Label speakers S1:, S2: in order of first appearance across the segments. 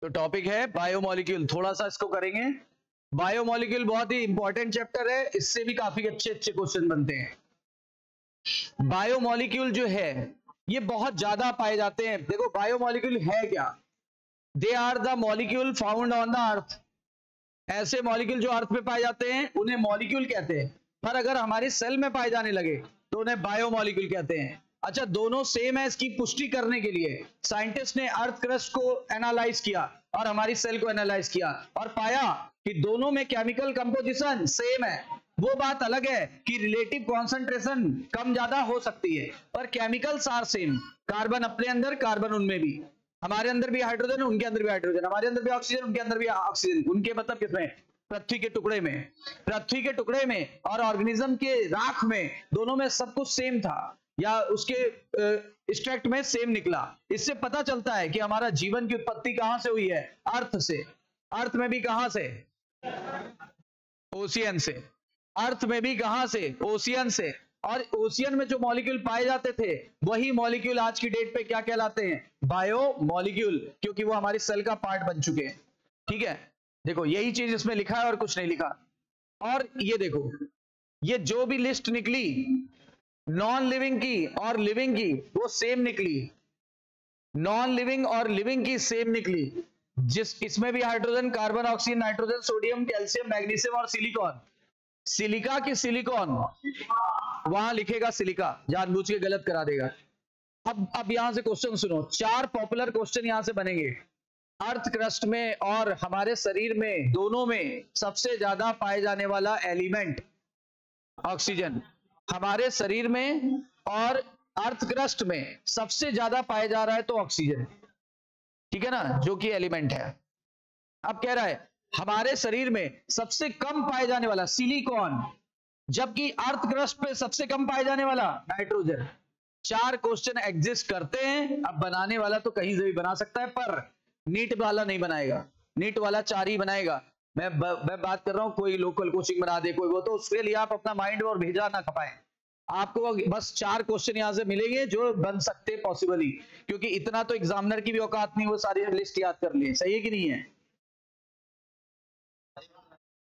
S1: तो टॉपिक है बायोमोलिक्यूल, थोड़ा सा इसको करेंगे। बायोमोलिक्यूल बहुत ही इंपॉर्टेंट चैप्टर है, इससे भी काफी अच्छे अच्छे क्वेश्चन बनते हैं। बायोमोलिक्यूल जो है ये बहुत ज्यादा पाए जाते हैं। देखो बायोमोलिक्यूल है क्या? They are the molecule found on the earth. ऐसे मॉलिक्यूल जो अर्थ पे पाए जाते हैं उन्हें मॉलिक्यूल कहते हैं, पर अगर हमारे सेल में पाए जाने लगे तो उन्हें बायोमोलिक्यूल कहते हैं। अच्छा, दोनों सेम है, इसकी पुष्टि करने के लिए साइंटिस्ट ने अर्थ क्रस्ट को एनालाइज किया और हमारी सेल को एनालाइज किया और पाया कि दोनों में केमिकल कंपोजिशन सेम है। वो बात अलग है कि रिलेटिव कॉन्सेंट्रेशन कम ज्यादा हो सकती है, पर केमिकल्स आर सेम। कार्बन अपने अंदर, कार्बन उनमें भी, हमारे अंदर भी हाइड्रोजन है, उनके अंदर भी हाइड्रोजन, हमारे अंदर भी ऑक्सीजन, उनके अंदर भी ऑक्सीजन। उनके मतलब किसमें? पृथ्वी के टुकड़े में, पृथ्वी के टुकड़े में और ऑर्गेनिज्म के राख में, दोनों में सब कुछ सेम था या उसके एक्सट्रैक्ट में सेम निकला। इससे पता चलता है कि हमारा जीवन की उत्पत्ति कहां से हुई है? अर्थ से। अर्थ में भी कहां से? ओशियन से। अर्थ में भी कहां से? ओशियन से। और ओशियन में जो मॉलिक्यूल पाए जाते थे वही मॉलिक्यूल आज की डेट पे क्या कहलाते हैं? बायोमोलिक्यूल, क्योंकि वो हमारी सेल का पार्ट बन चुके हैं। ठीक है, देखो यही चीज इसमें लिखा है और कुछ नहीं लिखा। और ये देखो, ये जो भी लिस्ट निकली नॉन लिविंग की और लिविंग की, वो सेम निकली। नॉन लिविंग और लिविंग की सेम निकली। जिस इसमें भी hydrogen, carbon, oxygen, nitrogen, sodium, calcium, magnesium और सिलिकॉन। सिलिका की सिलिकॉन, वहां लिखेगा सिलिका, जानबूझ के गलत करा देगा। अब यहां से क्वेश्चन सुनो, 4 पॉपुलर क्वेश्चन यहां से बनेंगे। अर्थ क्रस्ट में और हमारे शरीर में, दोनों में सबसे ज्यादा पाए जाने वाला एलिमेंट ऑक्सीजन। हमारे शरीर में और अर्थ क्रस्ट में सबसे ज्यादा पाया जा रहा है तो ऑक्सीजन, ठीक है ना, जो कि एलिमेंट है। अब कह रहा है हमारे शरीर में सबसे कम पाए जाने वाला सिलिकॉन, जबकि अर्थ क्रस्ट पे सबसे कम पाए जाने वाला नाइट्रोजन। 4 क्वेश्चन एग्जिस्ट करते हैं। अब बनाने वाला तो कहीं से भी बना सकता है, पर नीट वाला नहीं बनाएगा। नीट वाला 4 ही बनाएगा। मैं बात कर रहा हूं, कोई लोकल कोचिंग बना दे कोई, वो तो उसके लिए आप अपना माइंड और भेजा ना खपाएं। आपको बस 4 क्वेश्चन यहां से मिलेंगे जो बन सकते पॉसिबली, क्योंकि इतना तो एग्जामिनर की भी औकात नहीं वो सारी लिस्ट याद कर लिए। सही है कि नहीं है?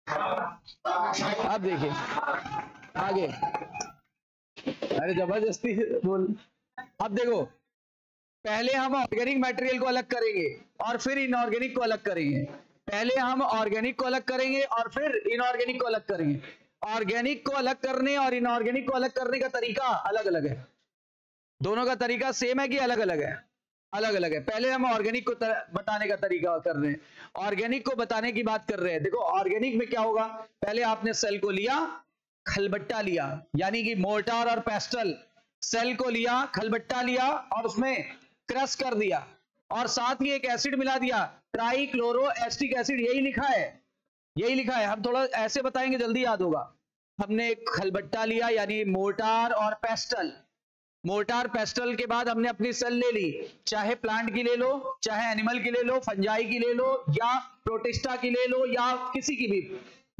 S1: अब देखिए आगे, अरे जबरदस्ती बोल। अब देखो, पहले हम ऑर्गेनिक मटेरियल को अलग करेंगे और फिर इनऑर्गेनिक को अलग करेंगे। पहले हम ऑर्गेनिक को अलग करेंगे और फिर इनऑर्गेनिक को अलग करेंगे। ऑर्गेनिक को अलग करने और इनऑर्गेनिक को अलग करने का तरीका अलग अलग है। दोनों का तरीका सेम है कि अलग अलग है? अलग अलग है। पहले हम ऑर्गेनिक को बताने का तरीका कर रहे हैं, ऑर्गेनिक को बताने की बात कर रहे हैं। देखो ऑर्गेनिक में क्या होगा, पहले आपने सेल को लिया, खलबट्टा लिया, यानी कि मोर्टार और पेस्टल। सेल को लिया, खलबट्टा लिया और उसमें क्रश कर दिया और साथ ही एक एसिड मिला दिया, ट्राइक्लोरो एसिटिक एसिड। यही लिखा है, यही लिखा है। हम थोड़ा ऐसे बताएंगे जल्दी याद होगा। हमने एक खलबट्टा लिया यानी मोर्टार और पेस्टल। मोर्टार पेस्टल के बाद हमने अपनी सेल ले ली, चाहे प्लांट की ले लो, चाहे एनिमल की ले लो, फंजाई की ले लो या प्रोटिस्टा की ले लो या किसी की भी।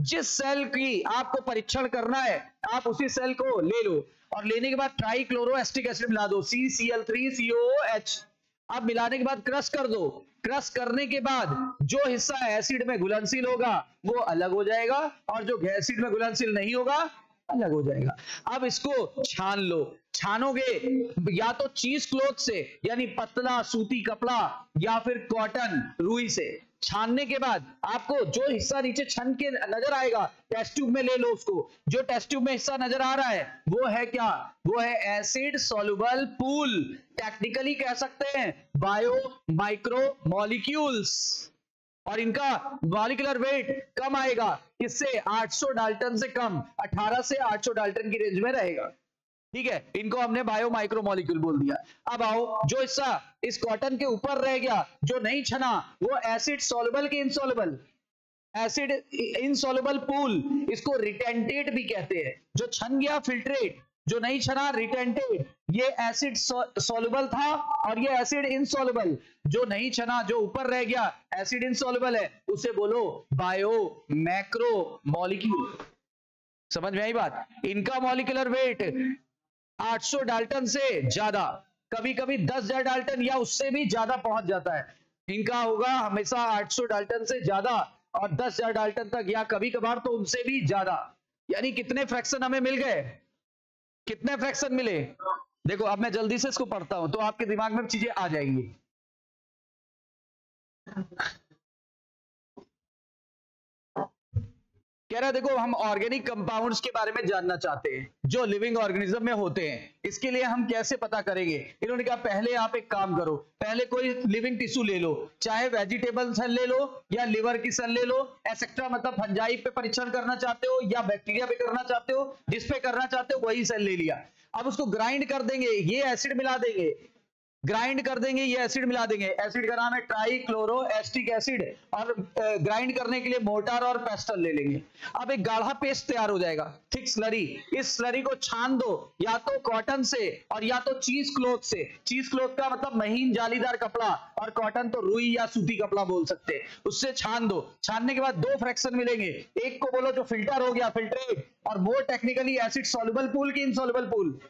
S1: जिस सेल की आपको परीक्षण करना है आप उसी सेल को ले लो और लेने के बाद ट्राइक्लोरो एसिटिक एसिड मिला दो, CCl3COOH। अब मिलाने के बाद क्रश कर दो। क्रश करने के बाद जो हिस्सा एसिड में घुलनशील होगा वो अलग हो जाएगा और जो एसिड में घुलनशील नहीं होगा अलग हो जाएगा। अब इसको छान लो। छानोगे या तो चीज क्लॉथ से यानी पतला सूती कपड़ा या फिर कॉटन रुई से। छानने के बाद आपको जो हिस्सा नीचे छन के नजर आएगा टेस्ट ट्यूब में ले लो उसको। जो टेस्ट ट्यूब में हिस्सा नजर आ रहा है वो है क्या? वो है एसिड सॉल्युबल पूल, टेक्निकली कह सकते हैं बायो माइक्रो मॉलिक्यूल्स। और इनका मॉलिक्यूलर वेट कम आएगा, किससे? 800 डाल्टन से कम, 18 से 800 डाल्टन की रेंज में रहेगा। ठीक है, इनको हमने बायो माइक्रो मॉलिक्यूल बोल दिया। अब आओ, जो हिस्सा इस कॉटन के ऊपर रह गया जो नहीं छना वो एसिड सॉल्युबल के इनसॉल्युबल, एसिड इनसॉल्युबल पूल, इसको रिटेंटेट भी कहते हैं। जो छन गया फिल्ट्रेट, जो नहीं छना रिटेंटेट। ये एसिड सॉल्युबल था और ये एसिड इनसॉल्युबल। जो नहीं छना, जो ऊपर रह गया एसिड इनसॉल्युबल है, उसे बोलो बायो मैक्रो मॉलिक्यूल। समझ में आई बात? इनका मॉलिक्यूलर वेट 800 डाल्टन से ज्यादा, कभी कभी 10,000 डाल्टन या उससे भी ज्यादा पहुंच जाता है। इनका होगा हमेशा 800 डाल्टन से ज्यादा और 10,000 डाल्टन तक, या कभी कभार तो उनसे भी ज्यादा। यानी कितने फ्रैक्शन हमें मिल गए, कितने फ्रैक्शन मिले? देखो अब मैं जल्दी से इसको पढ़ता हूं तो आपके दिमाग में चीजें आ जाएंगी। कह रहा है देखो हम ऑर्गेनिक कंपाउंड्स के बारे में जानना चाहते हैं जो लिविंग ऑर्गेनिज्म में होते हैं। इसके लिए हम कैसे पता करेंगे? इन्होंने कहा पहले आप एक काम करो, पहले कोई लिविंग टिश्यू ले लो, चाहे वेजिटेबल सेल ले लो या लिवर की सेल ले लो, एक्सेट्रा, मतलब फंजाई पे परीक्षण करना चाहते हो या बैक्टीरिया पे करना चाहते हो, जिस पे करना चाहते हो वही सेल ले लिया। अब उसको ग्राइंड कर देंगे, ये एसिड मिला देंगे, ग्राइंड कर देंगे, ये एसिड मिला देंगे। एसिड का नाम है ट्राइक्लोरो एस्टिक एसिड, और ग्राइंड करने के लिए मोर्टार और पेस्टल ले लेंगे। अब एक गाढ़ा पेस्ट तैयार हो जाएगा, थिक स्लरी। इस स्लरी को छान दो या तो कॉटन से और या तो चीज क्लॉथ से। चीज क्लॉथ का मतलब महीन जालीदार कपड़ा, और कॉटन तो रुई या सूती कपड़ा बोल सकते हैं। उससे छान दो। छानने के बाद दो फ्रैक्शन मिलेंगे, एक को बोलो जो फिल्टर हो गया, फिल्ट्रेट, और मोर टेक्निकली एसिड सॉल्युबल पूल की इनसॉल्युबल पूल।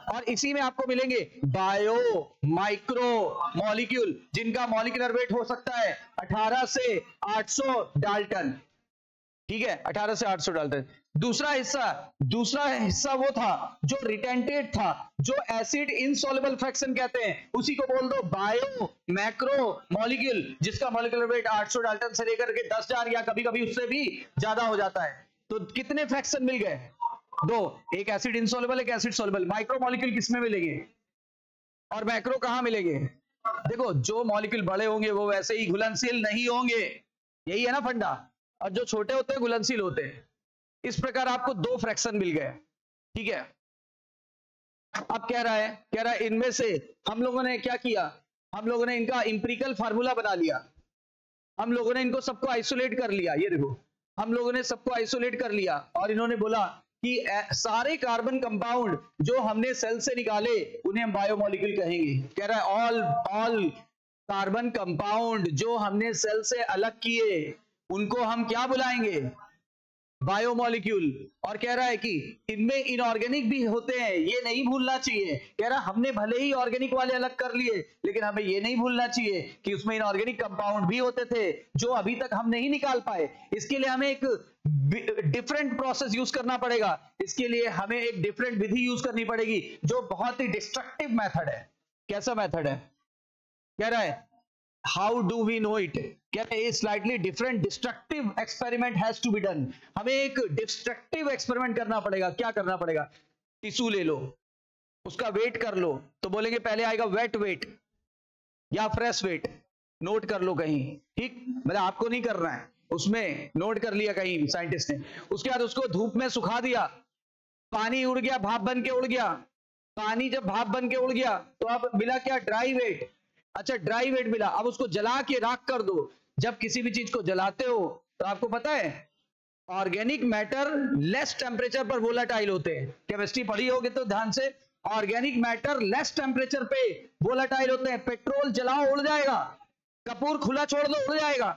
S1: और इसी में आपको मिलेंगे बायो माइक्रो मॉलिक्यूल, जिनका मॉलिक्यूलर वेट हो सकता है 18 से 800 डाल्टन। ठीक है, 18 से 800 डाल्टन। दूसरा हिस्सा वो था जो रिटेंटेड था, जो एसिड इनसॉल्युबल फ्रैक्शन कहते हैं, उसी को बोल दो बायो मैक्रो मॉलिक्यूल, जिसका मॉलिक्यूलर वेट 800 डाल्टन से लेकर के 10,000 या कभी कभी उससे भी ज्यादा हो जाता है। तो कितने फ्रैक्शन मिल गए? दो, एक एसिड इनसॉल्युबल, एक एसिड सॉल्युबल। माइक्रो मॉलिक्यूल किसमें मिलेंगे और मैक्रो कहां मिलेंगे? देखो जो मॉलिक्यूल बड़े होंगे वो वैसे ही घुलनशील नहीं होंगे, यही है ना फंडा, और जो छोटे होते हैं घुलनशील होते हैं। इस प्रकार आपको दो फ्रैक्शन मिल गए। ठीक है, अब कह रहा है इनमें से हम लोगों ने क्या किया, हम लोगों ने इनका इंपेरिकल फार्मूला बना लिया, हम लोगों ने इनको सबको आइसोलेट कर लिया। ये देखो हम लोगों ने सबको आइसोलेट कर लिया, और इन्होंने बोला कि सारे कार्बन कंपाउंड जो हमने सेल से निकाले उन्हें हम बायोमोलिक्यूल कहेंगे। कह रहा है ऑल कार्बन कंपाउंड जो हमने सेल से अलग किए उनको हम क्या बुलाएंगे? बायोमोलिक्यूल। और कह रहा है कि इनमें इनऑर्गेनिक भी होते हैं, ये नहीं भूलना चाहिए। कह रहा हमने भले ही ऑर्गेनिक वाले अलग कर लिए, लेकिन हमें ये नहीं भूलना चाहिए कि उसमें इनऑर्गेनिक कंपाउंड भी होते थे जो अभी तक हम नहीं निकाल पाए। इसके लिए हमें एक डिफरेंट प्रोसेस यूज करना पड़ेगा, इसके लिए हमें एक डिफरेंट विधि यूज करनी पड़ेगी जो बहुत ही डिस्ट्रक्टिव मेथड है। कैसा मेथड है? कह रहा है how do we know it? कह रहे हैं slightly different destructive experiment has to be done. हमें एक डिस्ट्रक्टिव एक्सपेरिमेंट करना पड़ेगा। क्या करना पड़ेगा? टिश्यू ले लो, उसका वेट कर लो, तो बोलेंगे पहले आएगा वेट वेट या फ्रेश वेट, नोट कर लो कहीं। ठीक, मतलब आपको नहीं करना है, उसमें नोट कर लिया कहीं साइंटिस्ट ने। उसके बाद उसको धूप में सुखा दिया, पानी उड़ गया, भाप बन के उड़ गया। पानी जब भाप बन के उड़ गया तो अब मिला क्या? Dry weight. अच्छा, ड्राई वेट मिला, अब उसको जला के राख कर दो। जब किसी भी चीज को जलाते हो तो आपको पता है ऑर्गेनिक मैटर लेस टेम्परेचर पर वोलेटाइल होते हैं। केमिस्ट्री पढ़ी होगी तो ध्यान से, ऑर्गेनिक मैटर लेस टेम्परेचर पे वोलेटाइल होते हैं। पेट्रोल जलाओ उड़ जाएगा, कपूर खुला छोड़ दो उड़ जाएगा।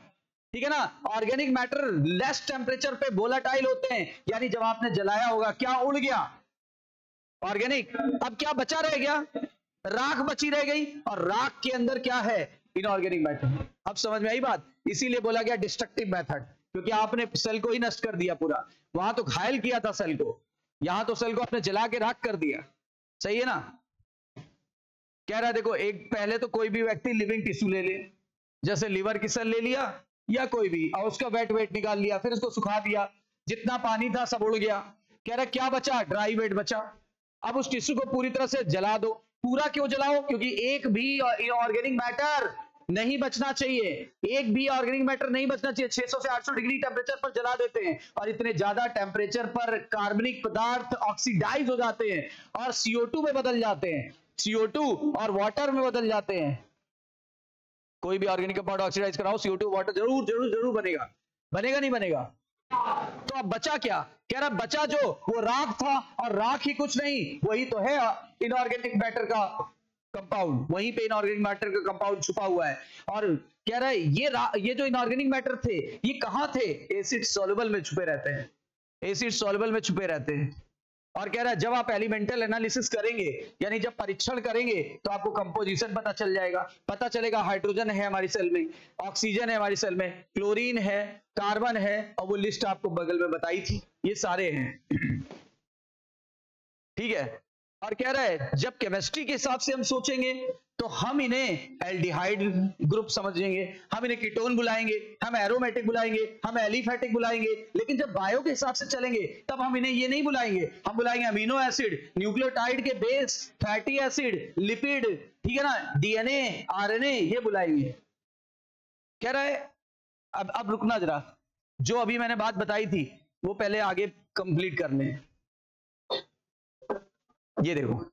S1: ठीक है ना? ऑर्गेनिक मैटर लेस टेम्परेचर पे वोलेटाइल होते हैं, यानी जब आपने जलाया होगा क्या उड़ गया? ऑर्गेनिक। अब क्या बचा रह गया? राख बची रह गई, और राख के अंदर क्या है? Inorganic matter. अब समझ में आई बात? इसीलिए बोला गया डिस्ट्रक्टिव मेथड, क्योंकि आपने सेल को ही नष्ट कर दिया पूरा। वहां तो घायल किया था सेल को, यहां तो सेल को आपने जला के राख कर दिया। सही है ना? कह रहा है देखो, एक पहले तो कोई भी व्यक्ति लिविंग टिश्यू ले ले, जैसे लिवर की सेल ले लिया या कोई भी, और उसका वेट निकाल लिया, फिर उसको सुखा दिया, जितना पानी था सब उड़ गया। कह रहा क्या बचा? ड्राई वेट बचा। अब उस टिश्यू को पूरी तरह से जला दो। पूरा क्यों जलाओ? क्योंकि एक भी ऑर्गेनिक मैटर नहीं बचना चाहिए, एक भी ऑर्गेनिक मैटर नहीं बचना चाहिए। 600 से 800 डिग्री टेम्परेचर पर जला देते हैं, और इतने ज्यादा टेम्परेचर पर कार्बनिक पदार्थ ऑक्सीडाइज हो जाते हैं और CO2 में बदल जाते हैं, CO2 और वाटर में बदल जाते हैं। कोई भी ऑर्गेनिक कंपाउंड ऑक्सीडाइज कराओ, CO2 वाटर जरूर जरूर जरूर बनेगा। बनेगा नहीं बनेगा? तो अब बचा क्या? कह रहा बचा जो वो राख था, और राख ही कुछ नहीं, वही तो है इनऑर्गेनिक मैटर का कंपाउंड। वहीं पे इनऑर्गेनिक मैटर का कंपाउंड छुपा हुआ है। और कह रहा है ये जो इनऑर्गेनिक मैटर थे ये कहां थे? एसिड सॉल्युबल में छुपे रहते हैं, एसिड सॉल्युबल में छुपे रहते हैं। और कह रहा है जब आप एलिमेंटल एनालिसिस करेंगे, यानी जब परीक्षण करेंगे, तो आपको कंपोजिशन पता चल जाएगा। पता चलेगा हाइड्रोजन है हमारी सेल में, ऑक्सीजन है हमारी सेल में, क्लोरीन है, कार्बन है, और वो लिस्ट आपको बगल में बताई थी, ये सारे हैं। ठीक है। और कह रहा है जब केमिस्ट्री के हिसाब से हम सोचेंगे तो हम इन्हें एल्डिहाइड ग्रुप समझेंगे, हम इन्हें कीटोन बुलाएंगे, हम एरोमेटिक बुलाएंगे, हम एलिफेटिक बुलाएंगे। लेकिन जब बायो के हिसाब से चलेंगे तब हम इन्हें ये नहीं बुलाएंगे, हम बुलाएंगे अमीनो एसिड, न्यूक्लियोटाइड के बेस, फैटी एसिड, लिपिड, ठीक है ना, डीएनए, आरएनए, ये बुलाएंगे। कह रहा है अब रुकना जरा, जो अभी मैंने बात बताई थी वो पहले आगे कंप्लीट करने हैं। ये देखो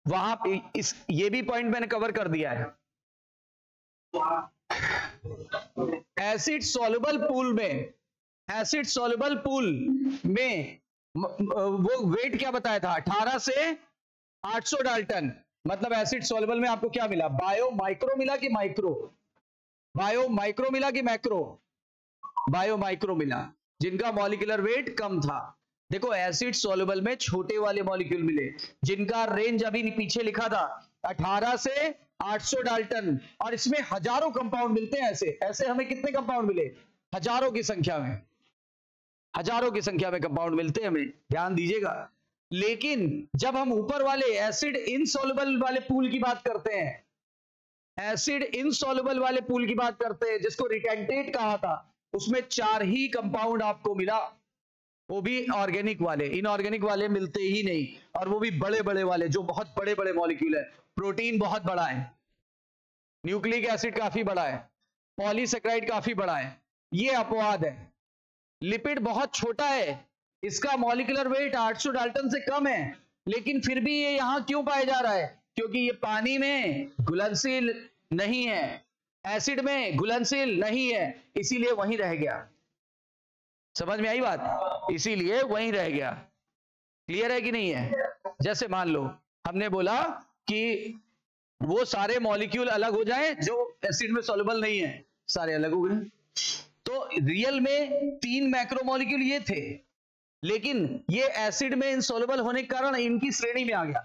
S1: वहां पे ये भी पॉइंट मैंने कवर कर दिया है। एसिड सॉल्युबल पूल में, एसिड सॉल्युबल पूल में वो वेट क्या बताया था, 18 से 800 डाल्टन। मतलब एसिड सॉल्युबल में आपको क्या मिला, बायो माइक्रो मिला कि माइक्रो, बायो माइक्रो मिला कि मैक्रो, बायो माइक्रो मिला, जिनका मॉलिक्यूलर वेट कम था। देखो एसिड सॉल्युबल में छोटे वाले मॉलिक्यूल मिले जिनका रेंज अभी पीछे लिखा था 18 से 800 डाल्टन, और इसमें हजारों कंपाउंड मिलते हैं। ऐसे ऐसे हमें कितने कंपाउंड मिले, हजारों की संख्या में, हजारों की संख्या में कंपाउंड मिलते हैं हमें, ध्यान दीजिएगा। लेकिन जब हम ऊपर वाले एसिड इनसॉल्युबल वाले पूल की बात करते हैं, एसिड इनसॉल्युबल वाले पूल की बात करते हैं जिसको रिटेंटेट कहा था, उसमें 4 ही कंपाउंड आपको मिला, वो भी ऑर्गेनिक वाले, इनऑर्गेनिक वाले मिलते ही नहीं, और वो भी बड़े बड़े वाले जो बहुत बड़े बड़े मॉलिक्यूल है। प्रोटीन बहुत बड़ा है, न्यूक्लिक एसिड काफी बड़ा है, पॉलीसेकेराइड काफी बड़ा है, ये अपवाद है। लिपिड बहुत छोटा है, इसका मॉलिक्यूलर वेट 800 डाल्टन से कम है, लेकिन फिर भी ये यहां क्यों पाया जा रहा है, क्योंकि ये पानी में घुलनशील नहीं है, एसिड में घुलनशील नहीं है, इसीलिए वहीं रह गया। समझ में आई बात, इसीलिए वहीं रह गया। क्लियर है कि नहीं है। जैसे मान लो हमने बोला कि वो सारे मॉलिक्यूल अलग हो जाएं जो एसिड में सॉल्युबल नहीं है, सारे अलग हो गए। तो रियल में 3 मैक्रोमोलिक्यूल ये थे, लेकिन ये एसिड में इनसॉल्युबल होने के कारण इनकी श्रेणी में आ गया।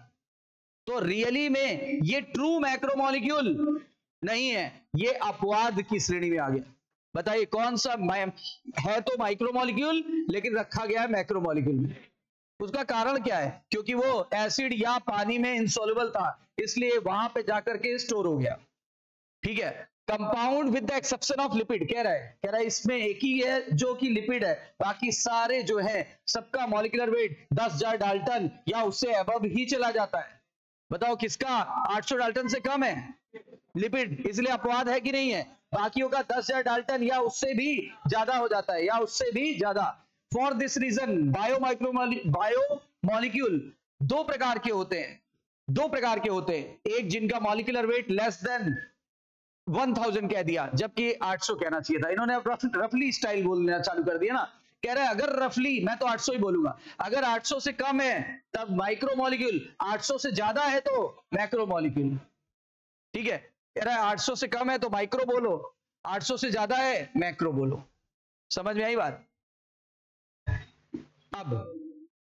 S1: तो रियली में ये ट्रू मैक्रोमोलिक्यूल नहीं है, ये अपवाद की श्रेणी में आ गया। बताइए कौन सा है, तो माइक्रोमोलिक्यूल लेकिन रखा गया है मैक्रोमोलिक्यूल में। उसका कारण क्या है, क्योंकि वो एसिड या पानी में इनसॉल्युबल था, इसलिए वहां पे जाकर के स्टोर हो गया। ठीक है। Compound with the exception of lipid, कह रहा है इसमें एक ही है जो कि लिपिड है, बाकी सारे जो है सबका मॉलिक्यूलर वेट 10,000 डाल्टन या उससे अबव ही चला जाता है। बताओ किसका 800 डाल्टन से कम है, लिपिड, इसलिए अपवाद है कि नहीं है। बाकियों का 10,000 डाल्टन या उससे भी ज्यादा हो जाता है, या उससे भी ज्यादा। For this reason biomolecule 2 प्रकार के होते हैं, 2 प्रकार के होते हैं। एक जिनका मॉलिक्यूलर वेट लेस देन 1000 कह दिया, जबकि 800 कहना चाहिए था। इन्होंने रफली स्टाइल बोलना चालू कर दिया ना। कह रहे हैं अगर रफली, मैं तो 800 ही बोलूंगा, अगर 800 से कम है तब माइक्रोमोलिक्यूल, 800 से ज्यादा है तो मैक्रोमोलिक्यूल। ठीक है। कह रहा है 800 से कम है तो माइक्रो बोलो, 800 से ज्यादा है मैक्रो बोलो। समझ में आई बात। अब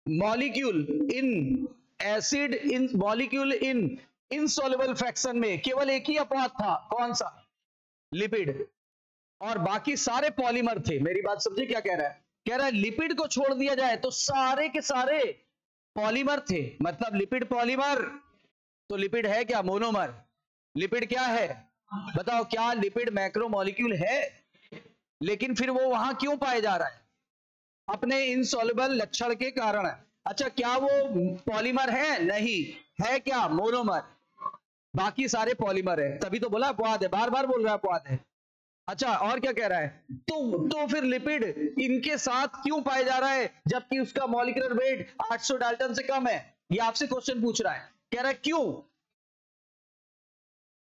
S1: molecule in acid in molecule in insoluble fraction में केवल एक ही अपवाद था, कौन सा, लिपिड, और बाकी सारे पॉलीमर थे। मेरी बात समझे क्या कह रहा है। कह रहा है लिपिड को छोड़ दिया जाए तो सारे के सारे पॉलीमर थे। मतलब लिपिड पॉलीमर, तो लिपिड है क्या, मोनोमर। लिपिड क्या है बताओ, क्या लिपिड मैक्रोमोलिक्यूल है, लेकिन फिर वो वहां क्यों पाए जा रहा है, अपने इनसॉल्युबल लक्षण के कारण। अच्छा, क्या वो पॉलीमर है, नहीं है, क्या मोनोमर, बाकी सारे पॉलीमर है, तभी तो बोला अपवाद है, बार बार बोल रहा है अपवाद है। अच्छा, और क्या कह रहा है, तो फिर लिपिड इनके साथ क्यों पाया जा रहा है जबकि उसका मॉलिक्यूलर वेट 800 डाल्टन से कम है। ये आपसे क्वेश्चन पूछ रहा है, कह रहा है क्यों।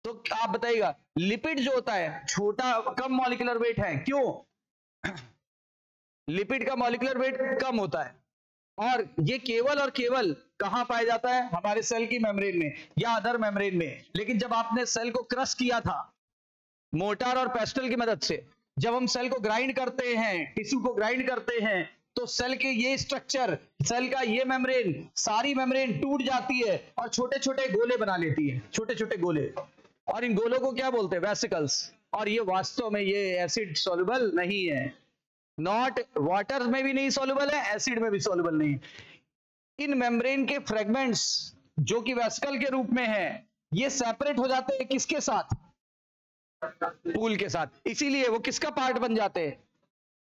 S1: तो आप बताइएगा, लिपिड जो होता है छोटा, कम मॉलिक्यूलर वेट है, क्यों, लिपिड का मॉलिक्यूलर वेट कम होता है, और ये केवल और केवल कहां पाया जाता है, हमारे सेल की मेम्ब्रेन में या अदर मेम्ब्रेन में। लेकिन जब आपने सेल को क्रश किया था मोटार और पेस्टल की मदद से, जब हम सेल को ग्राइंड करते हैं, टिश्यू को ग्राइंड करते हैं, तो सेल के ये स्ट्रक्चर, सेल का ये मेम्ब्रेन, सारी मेम्ब्रेन टूट जाती है और छोटे छोटे गोले बना लेती है, छोटे छोटे गोले, और इन गोलों को क्या बोलते हैं? वेसिकल्स। और ये वास्तव में ये एसिड सॉल्युबल नहीं है, नॉट वाटर में भी नहीं सॉल्युबल है, एसिड में भी सॉल्युबल नहीं। इन मेम्ब्रेन के फ्रेगमेंट्स जो कि वेसिकल के रूप में है, ये सेपरेट हो जाते हैं किसके साथ? पूल के साथ, इसीलिए वो किसका पार्ट बन जाते हैं।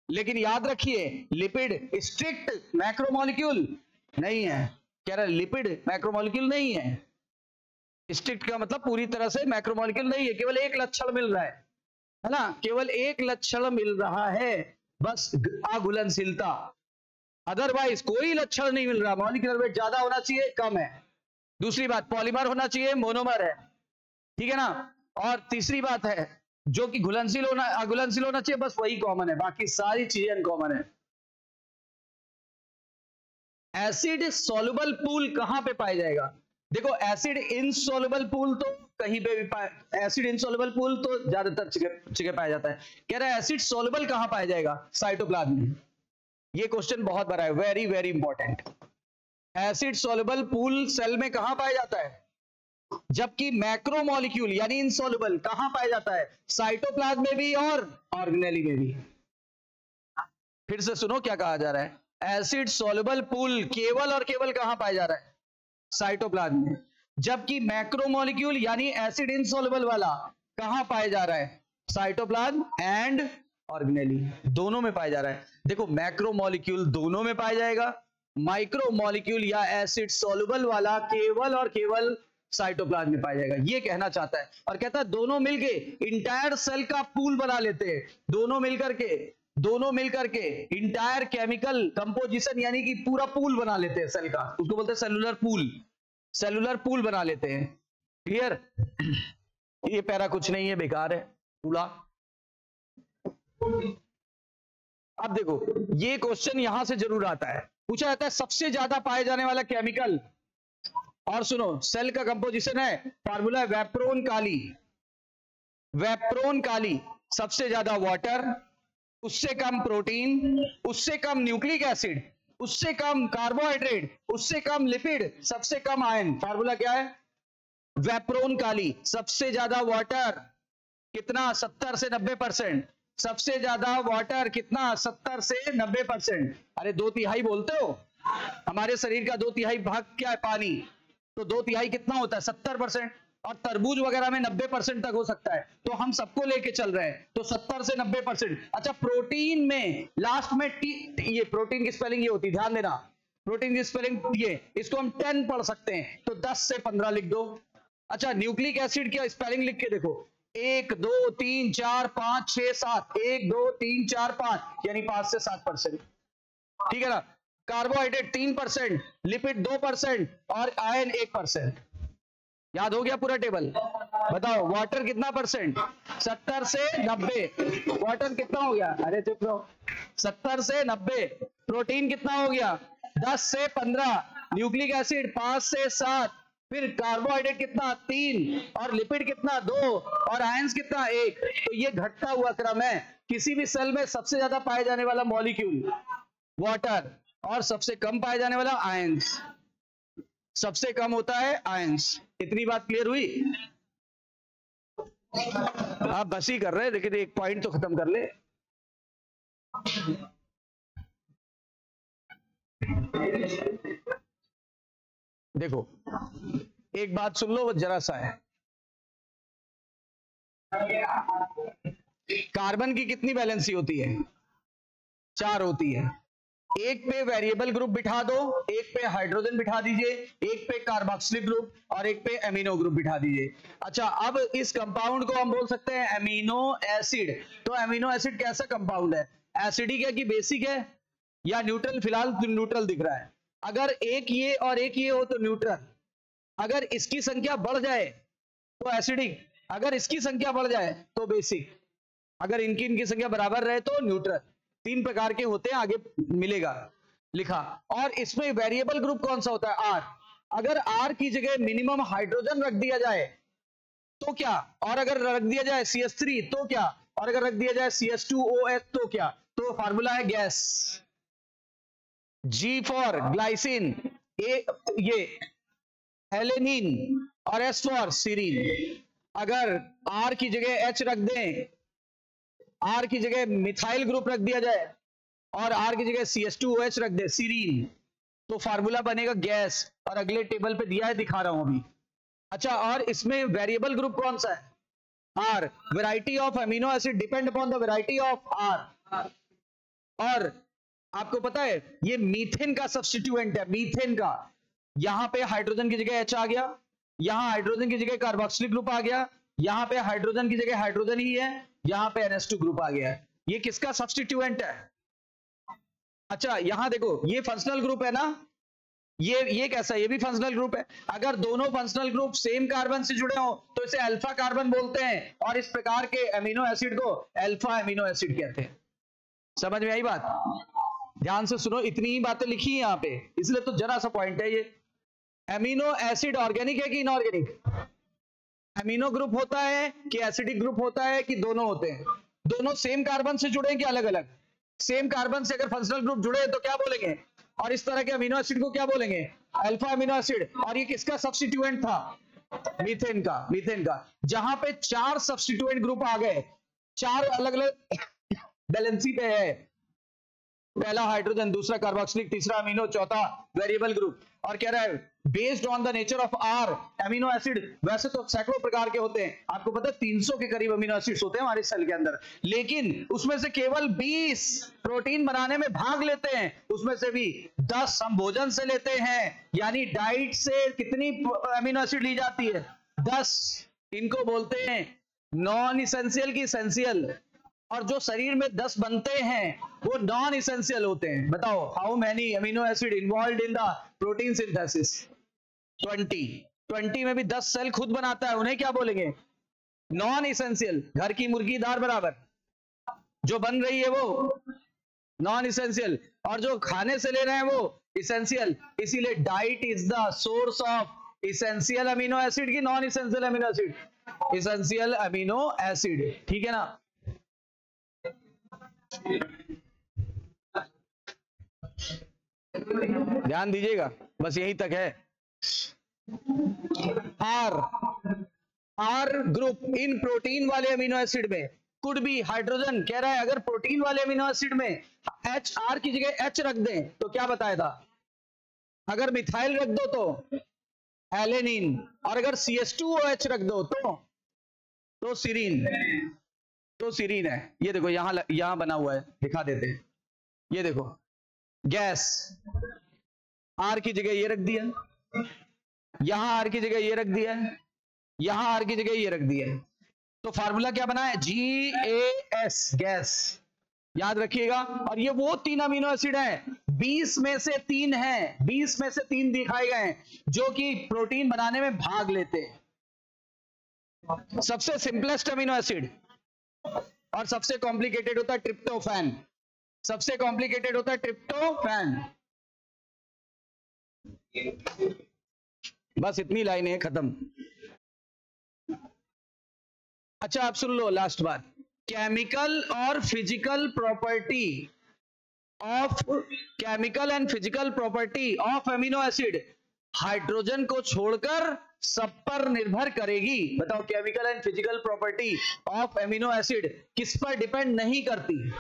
S1: लेकिन याद रखिए, लिपिड स्ट्रिक्ट मैक्रोमोलिक्यूल नहीं है। कह रहा है लिपिड मैक्रोमोलिक्यूल नहीं है। स्ट्रिक्ट का मतलब पूरी तरह से मैक्रोमोलिक्यूल नहीं है, केवल एक लक्षण मिल रहा है ना, केवल एक लक्षण मिल रहा है, बस अघुलनशीलता, अदरवाइज कोई लक्षण नहीं मिल रहा। मॉलिक्यूलर वेट ज्यादा होना चाहिए, कम है। दूसरी बात, पॉलीमर होना चाहिए, मोनोमर है, ठीक है ना। और तीसरी बात है जो कि घुलनशील होना, अघुलनशील होना चाहिए, बस वही कॉमन है, बाकी सारी चीजें अनकॉमन है। एसिड सॉल्युबल पूल कहां पे पाया जाएगा? देखो, एसिड इनसॉल्युबल पूल तो कहीं पे भी एसिड इनसॉल्युबल पूल तो ज्यादातर जगह पाया जाता है। कह रहा है एसिड सॉल्युबल कहां पाया जाएगा? साइटोप्लाज्म में। ये क्वेश्चन बहुत बड़ा है, very very important. Acid soluble pool cell में कहां पाया जाता है? जबकि मैक्रोमोलिक्यूल यानी इनसॉल्युबल कहां पाया जाता है? साइटोप्लाज्म में भी और ऑर्गेनेली में भी। फिर से सुनो क्या कहा जा रहा है, एसिड सॉल्युबल पूल केवल और केवल कहां पाया जा रहा है? साइटोप्लाज्म में। जबकि मैक्रोमोलिक्यूल यानी एसिड इनसॉल्युबल वाला कहां पाया जा रहा है? साइटोप्लाज्म एंड ऑर्गेनेली, दोनों में पाया जा रहा है। देखो, मैक्रोमोलिक्यूल दोनों में पाया जाएगा, माइक्रोमोलिक्यूल या एसिड सॉल्युबल वाला केवल और केवल साइटोप्लाज्म में पाया जाएगा, ये कहना चाहता है। और कहता है दोनों मिलके इंटायर सेल का पूल बना लेते हैं, दोनों मिलकर के इंटायर केमिकल कंपोजिशन यानी कि पूरा पूल बना लेते हैं सेल का, उसको बोलते हैं सेलुलर पूल बना लेते हैं। क्लियर? ये पैरा कुछ नहीं है, बेकार है पूरा। अब देखो, ये क्वेश्चन यहां से जरूर आता है, पूछा जाता है सबसे ज्यादा पाए जाने वाला केमिकल। और सुनो, सेल का कंपोजिशन है, फार्मूला है वेप्रोन काली, सबसे ज्यादा वाटर, उससे कम प्रोटीन, उससे कम न्यूक्लिक एसिड, उससे कम कार्बोहाइड्रेट, उससे कम लिपिड, सबसे कम आयन। फार्मूला क्या है? वेप्रोन काली। सबसे ज्यादा वाटर कितना? 70 से 90%। सबसे ज्यादा वाटर कितना? 70 से 90%। अरे 2/3 बोलते हो, हमारे शरीर का 2/3 भाग क्या है? पानी। तो 2/3 कितना होता है? 70%। और तरबूज वगैरह में 90% तक हो सकता है, तो हम सबको लेके चल रहे हैं, तो 70 से 90%। अच्छा, प्रोटीन में लास्ट में ये प्रोटीन की स्पेलिंग ये होती है, ध्यान देना, प्रोटीन की स्पेलिंग ये, इसको हम 10 पढ़ सकते हैं, तो 10 से 15 लिख दो। अच्छा, न्यूक्लिक एसिड की स्पेलिंग लिख के देखो, 1 2 3 4 5 6 7, 1 2 3 4 5, यानी 5 से 7%, ठीक है ना। कार्बोहाइड्रेट 3%, लिपिड 2% और आयन 1%। याद हो गया पूरा टेबल? बताओ, वाटर कितना परसेंट? 70 से 90। वाटर कितना हो गया? अरे चुप रहो, 70 से 90। प्रोटीन कितना हो गया? 10 से 15। न्यूक्लिक एसिड 5 से 7। फिर कार्बोहाइड्रेट कितना? 3। और लिपिड कितना? 2। और आयंस कितना? 1। तो ये घटता हुआ क्रम है। किसी भी सेल में सबसे ज्यादा पाए जाने वाला मॉलिक्यूल वाटर, और सबसे कम पाए जाने वाला आयंस, सबसे कम होता है आयंस। इतनी बात क्लियर हुई? आप बस ही कर रहे हैं, लेकिन एक पॉइंट तो खत्म कर ले। देखो, एक बात सुन लो, वो जरा सा है। कार्बन की कितनी वैलेंसी होती है? 4 होती है। एक पे वेरिएबल ग्रुप बिठा दो, एक पे हाइड्रोजन बिठा दीजिए, एक पे कार्बोक्सिलिक ग्रुप और एक पे एमिनो ग्रुप बिठा दीजिए। अच्छा, अब इस कंपाउंड को हम बोल सकते हैं एमिनो एसिड। तो एमिनो एसिड कैसा कंपाउंड है? एसिडिक है कि बेसिक है या न्यूट्रल? फिलहाल न्यूट्रल दिख रहा है। अगर एक ये और एक ये हो तो न्यूट्रल। अगर इसकी संख्या बढ़ जाए तो एसिडिक, अगर इसकी संख्या बढ़ जाए तो बेसिक, अगर इनकी संख्या बराबर रहे तो न्यूट्रल। 3 प्रकार के होते हैं, आगे मिलेगा लिखा। और इसमें वेरिएबल ग्रुप कौन सा होता है? R। अगर R की जगह मिनिमम हाइड्रोजन रख दिया जाए तो क्या? और अगर रख दिया जाए CH3 तो क्या? और अगर रख दिया जाए CH2OH तो क्या? तो फार्मूला है गैस। G फॉर ग्लाइसिन, ये एलेनिन, और S फॉर सीरीन। अगर R की जगह H रख दें, R की जगह मिथाइल ग्रुप रख दिया जाए और R की जगह CH2OH रख दे सीरीन, तो फार्मूला बनेगा गैस। और अगले टेबल पे दिया है, दिखा रहा हूं अभी। अच्छा, और इसमें वेरिएबल ग्रुप कौन सा है? R। Variety of amino acid depend upon the variety of R। और आपको पता है ये मीथेन का सब्स्टिट्यूएंट है, मीथेन का। यहां पे हाइड्रोजन की जगह H आ गया, यहां हाइड्रोजन की जगह कार्बोक्सिलिक ग्रुप आ गया, यहां पे हाइड्रोजन की जगह हाइड्रोजन ही है, यहां पे NH2 ग्रुप आ गया। ये किसका सब्स्टिट्यूएंट है? अच्छा, यहां देखो, ये फंक्शनल ग्रुप है ना, ये कैसा, ये भी फंक्शनल ग्रुप है। अगर दोनों फंक्शनल ग्रुप सेम कार्बन से जुड़े हो तो इसे अल्फा कार्बन बोलते हैं, और इस प्रकार के अमीनो एसिड को अल्फा अमीनो एसिड कहते हैं। समझ में आई बात? ध्यान से सुनो, इतनी ही बातें लिखी है यहां पे, इसलिए तो जरा सा पॉइंट है ये। अमीनो एसिड ऑर्गेनिक है कि इनऑर्गेनिक? अमीनो ग्रुप होता है कि एसिडिक ग्रुप होता है कि दोनों होते हैं? दोनों सेम कार्बन से जुड़े हैं कि अलग अलग? सेम कार्बन से अगर फंक्शनल ग्रुप जुड़े तो क्या बोलेंगे? और इस तरह के अमीनो एसिड को क्या बोलेंगे? Alpha amino acid. और ये किसका सब्स्टिट्यूएंट था? मीथेन का, मीथेन का। जहां पे 4 सब्स्टिट्यूएंट ग्रुप आ गए, 4 अलग अलग बैलेंसी पे है, पहला हाइड्रोजन, दूसरा कार्बोक्सिलिक, तीसरा अमीनो, चौथा वेरिएबल ग्रुप। और कह रहा है based on the nature of R amino acid, वैसे तो सैकड़ों प्रकार के होते हैं, आपको पता है 300 के करीब अमीनो एसिड्स होते हैं हमारे सेल के अंदर, लेकिन उसमें से केवल 20 प्रोटीन बनाने में भाग लेते हैं। उसमें से भी 10 हम भोजन से लेते हैं, यानी डाइट से कितनी अमीनो एसिड ली जाती है? 10। इनको बोलते हैं नॉन इसेंशियल की इसेंशियल। और जो शरीर में 10 बनते हैं वो नॉन इसेंशियल होते हैं। बताओ, how many amino acid involve in the protein synthesis? 20 में भी 10 सेल खुद बनाता है, उन्हें क्या बोलेंगे? Non essential. घर की मुर्गी दार बराबर, जो बन रही है वो नॉन इसेंशियल, और जो खाने से ले रहे हैं वो इसेंशियल। इसीलिए diet is the source of essential amino acid की non essential amino acid? Essential amino acid, ठीक है ना? ध्यान दीजिएगा, बस यहीं तक है। आर ग्रुप इन प्रोटीन वाले अमीनो एसिड में कुड बी हाइड्रोजन। कह रहा है अगर प्रोटीन वाले अमीनो एसिड में एच, आर की जगह एच रख दें तो क्या बताया था? अगर मिथाइल रख दो तो एलेनिन, और अगर CH2OH रख दो तो सीरीन, तो सीरीन है। ये देखो यहां बना हुआ है, दिखा देते हैं। ये देखो गैस, आर की जगह ये रख दिया, यहां आर की जगह ये रख दिया है, यहां आर की जगह ये रख दिया है, तो फार्मूला क्या बना है? GAS, gas. याद रखिएगा। और ये वो 3 अमीनो एसिड हैं, 20 में से 3 हैं, 20 में से 3 दिखाए गए हैं जो कि प्रोटीन बनाने में भाग लेते हैं। सबसे सिंपलेस्ट अमीनो एसिड और सबसे कॉम्प्लिकेटेड होता है ट्रिप्टोफैन। सबसे कॉम्प्लिकेटेड होता है ट्रिप्टोफैन। बस इतनी लाइनें हैं, खत्म। अच्छा, आप सुन लो लास्ट बात। केमिकल और physical property of, chemical and physical property of amino acid hydrogen को छोड़कर सब पर निर्भर करेगी। बताओ, chemical and physical property of amino acid किस पर डिपेंड नहीं करती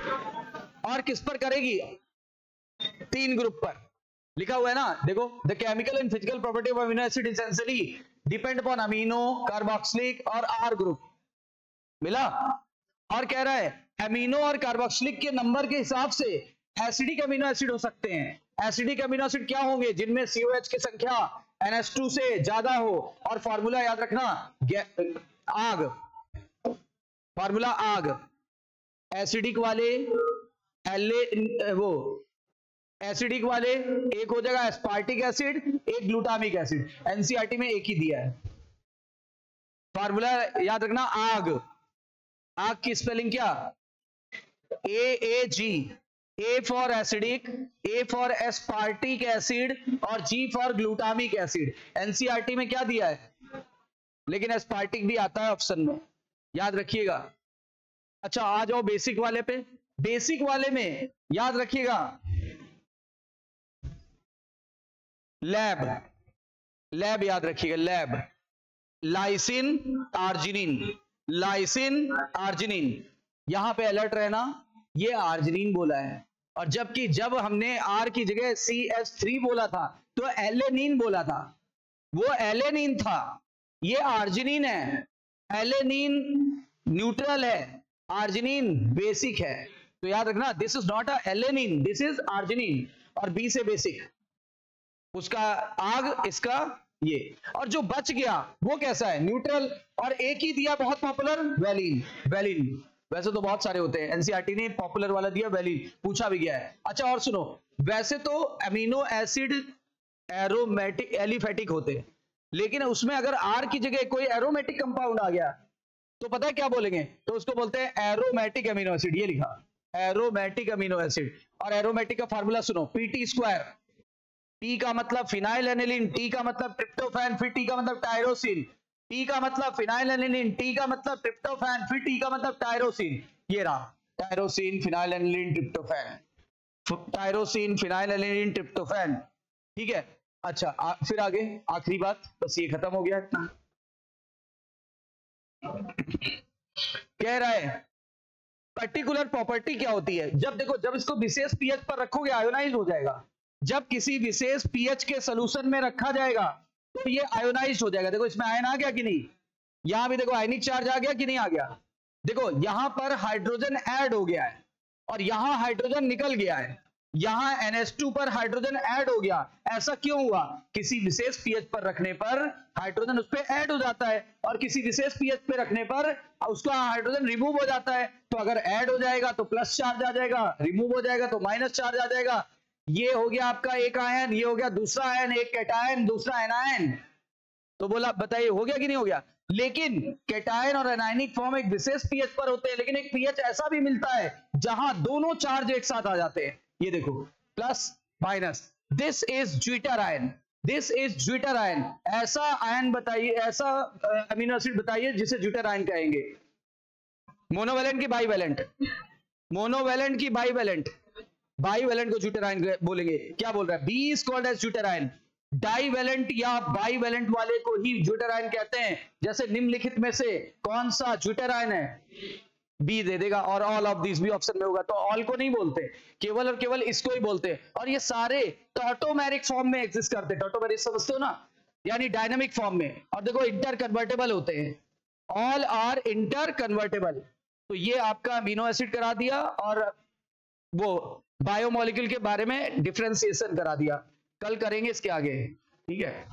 S1: और किस पर करेगी? 3 ग्रुप पर लिखा हुआ है ना, देखो। The chemical and physical property of amino acid essentially depend upon amino, carboxylic और आर ग्रुप। मिला? और कह रहा है अमीनो और कार्बोक्सिलिक के नंबर के हिसाब से एसिडिक अमीनो एसिड हो सकते हैं। एसिडिक अमीनो एसिड क्या होंगे? जिनमें COH की संख्या NH2 से ज्यादा हो। और फॉर्मूला याद रखना, आग, फॉर्मूला आग। एसिडिक वाले वो एसिडिक वाले एक हो जाएगा एस्पार्टिक एसिड, एक ग्लूटामिक एसिड। NCERT में एक ही दिया है। फॉर्मूला याद रखना, आग। आग की स्पेलिंग क्या? AAG। A for acidic, A for aspartic acid और G for glutamic acid. NCERT में क्या दिया है? लेकिन एस्पार्टिक भी आता है ऑप्शन में, याद रखिएगा। अच्छा, आ जाओ बेसिक वाले पे। बेसिक वाले में याद रखिएगा लैब, लैब याद रखिएगा, lab, lysine arginine, lysine arginine, यहां पे अलर्ट रहना, ये आर्जिनिन बोला है, और जबकि जब हमने आर की जगह CH3 बोला था तो एलेनिन बोला था, वो एलेनिन था, ये आर्जिनिन है। एलेनिन न्यूट्रल है, आर्जिनिन बेसिक है, तो याद रखना this is not a alanine, this is arginine, और बी से बेसिक, उसका आग, इसका ये, और जो बच गया वो कैसा है, न्यूट्रल, और एक ही दिया बहुत पॉपुलर, वेलिन, वेलिन, वैसे तो बहुत सारे होते हैं, एनसीईआरटी ने पॉपुलर वाला दिया वेलिन, पूछा भी गया है। अच्छा और सुनो, वैसे तो अमीनो एसिड एरोमेटिक एलिफेटिक होते हैं, लेकिन उसमें अगर आर की जगह कोई एरोमेटिक कंपाउंड आ गया तो पता है क्या बोलेंगे, तो उसको बोलते हैं एरोमेटिक अमीनो एसिड, ये लिखा एरोमेटिक अमीनो एसिड। और एरोमेटिक का फार्मूला सुनो, PT², टी का मतलब फिनाइल एनिलीन, टी का मतलब ट्रिप्टोफैन, फिर टी का मतलब टायरोसिन, टी का मतलब फिनाइल एनिलीन, टी का मतलब ट्रिप्टोफैन, फिर टी का मतलब टायरोसिन, ये रहा tyrosine phenyl aniline tryptophan, tyrosine phenyl aniline tryptophan, ठीक है। अच्छा फिर आगे आखिरी बात, बस ये खत्म हो गया इतना। कह रहा है पर्टिकुलर प्रॉपर्टी क्या होती है, जब देखो जब इसको विशेष पीएच पर रखोगे आयोनाइज हो जाएगा, जब किसी विशेष पीएच के सॉल्यूशन में रखा जाएगा तो ये आयोनाइज हो जाएगा। देखो इसमें आयन आ गया कि नहीं, यहां भी देखो आयनिक चार्ज आ गया कि नहीं आ गया, देखो यहां पर हाइड्रोजन ऐड हो गया है और यहां हाइड्रोजन निकल गया है, यहां NH2 पर हाइड्रोजन ऐड हो गया, ऐसा क्यों हुआ, किसी विशेष पीएच पर रखने पर हाइड्रोजन उस पर ऐड हो जाता है और किसी विशेष पीएच पे रखने पर उसका हाइड्रोजन रिमूव हो जाता है। तो अगर ऐड हो जाएगा तो प्लस चार्ज आ जाएगा, रिमूव हो जाएगा तो माइनस चार्ज आ जाएगा। ये हो गया आपका एक आयन, ये हो गया दूसरा आयन, एक कैटायन दूसरा एनायन। तो बोला बताइए हो गया कि नहीं हो गया। लेकिन कैटायन और एनायनिक फॉर्म एक विशेष पीएच पर होते हैं, लेकिन एक पीएच ऐसा भी मिलता है जहां दोनों चार्ज एक साथ आ जाते हैं, ये देखो plus minus, this is zwitterion, this is zwitterion. ऐसा आयन बताइए, ऐसा अमीनो एसिड बताइए जिसे ज्विटर आयन कहेंगे। मोनोवेलेंट की बाईवेलेंट, मोनोवेलेंट की बाईवेलेंट, बाईवेलेंट को ज्विटर आयन बोलेंगे। क्या बोल रहा है, b is called as zwitterion. Divalent या बाईवेलेंट वाले को ही ज्विटर आयन कहते हैं। जैसे निम्नलिखित में से कौन सा ज्विटर आयन है, बी दे देगा, और ऑल ऑफ दिस भी ऑप्शन में होगा। तो ऑल को नहीं बोलते, केवल और केवल इसको ही बोलते हैं। और ये सारे टॉटोमेरिक फॉर्म में एग्जिस्ट करते हैं, टॉटोमेरिक समझते हो ना, यानी डायनामिक फॉर्म में। और देखो इंटर कन्वर्टेबल होते हैं, ऑल आर इंटर कन्वर्टेबल। तो ये आपका अमीनो एसिड करा दिया और वो बायोमोलिक्यूल के बारे में डिफरेंशिएशन करा दिया। कल करेंगे इसके आगे, ठीक है।